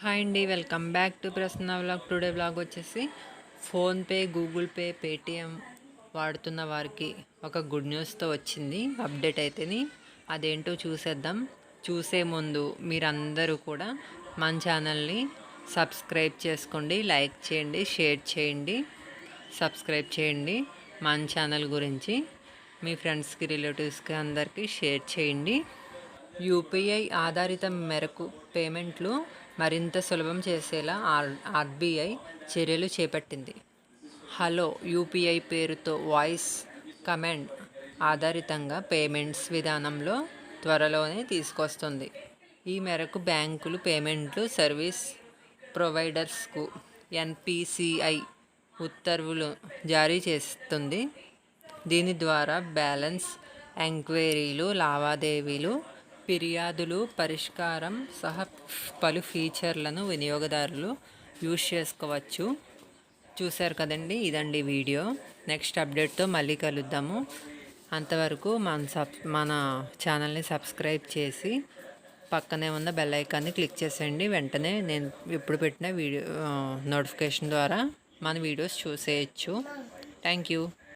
Hi అండి, welcome back to Prasanna vlog. Today vlog వచ్చేసి PhonePe, Google pay, Paytm వాడుతున్న వారికి ఒక గుడ్ న్యూస్తో వచ్చింది అప్డేట్ అయితేని. అదేంటో చూసేద్దాం. చూసే ముందు మీరందరూ కూడా మన ఛానల్ని సబ్స్క్రైబ్ చేసుకోండి, లైక్ చేయండి, షేర్ చేయండి, సబ్స్క్రైబ్ చేయండి. మన ఛానల్ గురించి మీ ఫ్రెండ్స్కి, రిలేటివ్స్కి అందరికీ షేర్ చేయండి. యూపీఐ ఆధారిత మేరకు పేమెంట్లు మరింత సులభం చేసేలా ఆర్బీఐ చర్యలు చేపట్టింది. హలో యూపీఐ పేరుతో వాయిస్ కమాండ్ ఆధారితంగా పేమెంట్స్ విధానంలో త్వరలోనే తీసుకొస్తుంది. ఈ మేరకు బ్యాంకులు, పేమెంట్లు సర్వీస్ ప్రొవైడర్స్కు ఎన్పిసిఐ ఉత్తర్వులు జారీ చేస్తుంది. దీని ద్వారా బ్యాలెన్స్ ఎంక్వైరీలు, లావాదేవీలు, ఫిర్యాదులు పరిష్కారం సహా పలు ఫీచర్లను వినియోగదారులు యూజ్ చేసుకోవచ్చు. చూశారు కదండి, ఇదండి వీడియో. నెక్స్ట్ అప్డేట్తో మళ్ళీ కలుద్దాము. అంతవరకు మన ఛానల్ని సబ్స్క్రైబ్ చేసి పక్కనే ఉన్న బెల్ ఐకాన్ని క్లిక్ చేసేయండి. వెంటనే నేను ఎప్పుడు పెట్టిన వీడియో నోటిఫికేషన్ ద్వారా మన వీడియోస్ చూసేయచ్చు. Thank you.